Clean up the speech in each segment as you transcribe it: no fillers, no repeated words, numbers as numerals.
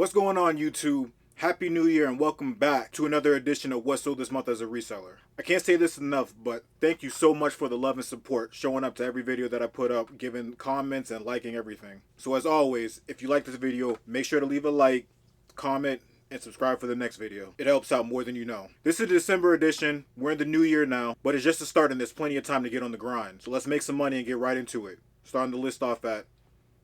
What's going on, YouTube? Happy New Year and welcome back to another edition of What Sold This Month as a Reseller. I can't say this enough, but thank you so much for the love and support, showing up to every video that I put up, giving comments and liking everything. So as always, if you like this video, make sure to leave a like, comment, and subscribe for the next video. It helps out more than you know. This is the December edition. We're in the new year now, but it's just a start and there's plenty of time to get on the grind. So let's make some money and get right into it. Starting the list off at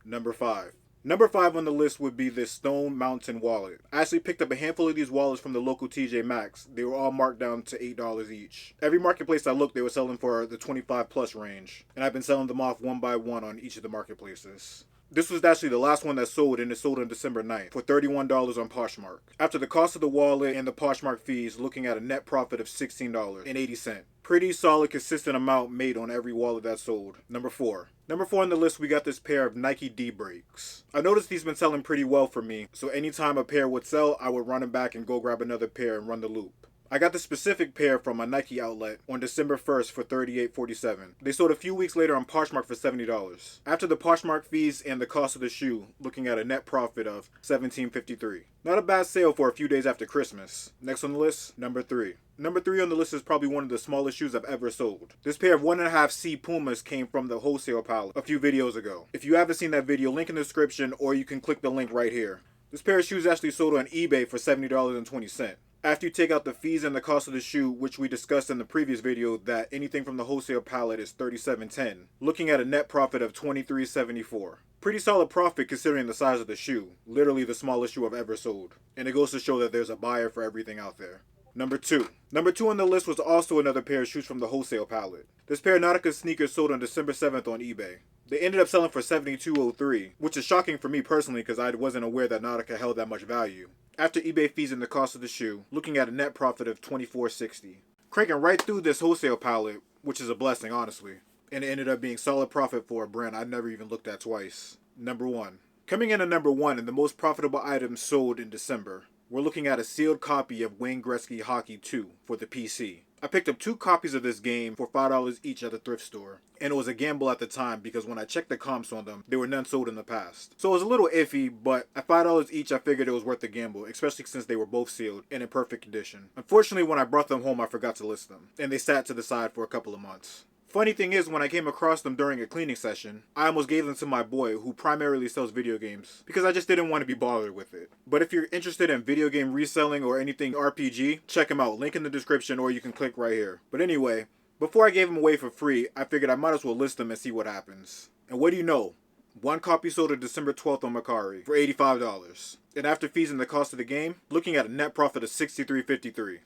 number 5. Number 5 on the list would be this Stone Mountain wallet. I actually picked up a handful of these wallets from the local TJ Maxx. They were all marked down to $8 each. Every marketplace I looked, they were selling for the 25 plus range. And I've been selling them off one by one on each of the marketplaces. This was actually the last one that sold, and it sold on December 9th for $31 on Poshmark. After the cost of the wallet and the Poshmark fees, looking at a net profit of $16.80. Pretty solid, consistent amount made on every wallet that sold. Number 4. Number 4 on the list, we got this pair of Nike D breaks. I noticed these been selling pretty well for me, so anytime a pair would sell, I would run them back and go grab another pair and run the loop. I got this specific pair from a Nike outlet on December 1st for $38.47. They sold a few weeks later on Poshmark for $70. After the Poshmark fees and the cost of the shoe, looking at a net profit of $17.53. Not a bad sale for a few days after Christmas. Next on the list, number 3. Number 3 on the list is probably one of the smallest shoes I've ever sold. This pair of 1.5C Pumas came from the wholesale pallet a few videos ago. If you haven't seen that video, link in the description, or you can click the link right here. This pair of shoes actually sold on eBay for $70.20. After you take out the fees and the cost of the shoe, which we discussed in the previous video, that anything from the wholesale pallet is $37.10, looking at a net profit of $23.74. Pretty solid profit considering the size of the shoe, literally the smallest shoe I've ever sold. And it goes to show that there's a buyer for everything out there. Number 2. Number 2 on the list was also another pair of shoes from the wholesale pallet. This pair of Nautica sneakers sold on December 7th on eBay. They ended up selling for $72.03, which is shocking for me personally because I wasn't aware that Nautica held that much value. After eBay fees and the cost of the shoe, looking at a net profit of $24.60. Cranking right through this wholesale pallet, which is a blessing honestly. And it ended up being solid profit for a brand I never even looked at twice. Number 1. Coming in at number 1 and the most profitable items sold in December, we're looking at a sealed copy of Wayne Gretzky Hockey 2 for the PC. I picked up 2 copies of this game for $5 each at the thrift store. And it was a gamble at the time because when I checked the comps on them, there were none sold in the past. So it was a little iffy, but at $5 each I figured it was worth the gamble, especially since they were both sealed and in perfect condition. Unfortunately, when I brought them home, I forgot to list them, and they sat to the side for a couple of months. Funny thing is, when I came across them during a cleaning session, I almost gave them to my boy who primarily sells video games because I just didn't want to be bothered with it. But if you're interested in video game reselling or anything RPG, check them out. Link in the description or you can click right here. But anyway, before I gave them away for free, I figured I might as well list them and see what happens. And what do you know? One copy sold on December 12th on Mercari for $85. And after fees and the cost of the game, looking at a net profit of $63.53.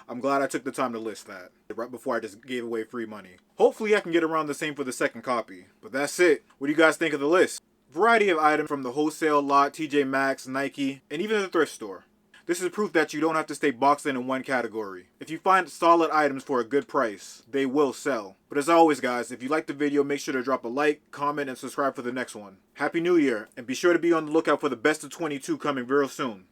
I'm glad I took the time to list that right before I just gave away free money. Hopefully I can get around the same for the second copy. But that's it. What do you guys think of the list? Variety of items from the wholesale lot, TJ Maxx, Nike, and even the thrift store. This is proof that you don't have to stay boxed in one category. If you find solid items for a good price, they will sell. But as always guys, if you liked the video, make sure to drop a like, comment, and subscribe for the next one. Happy New Year, and be sure to be on the lookout for the best of 22 coming real soon.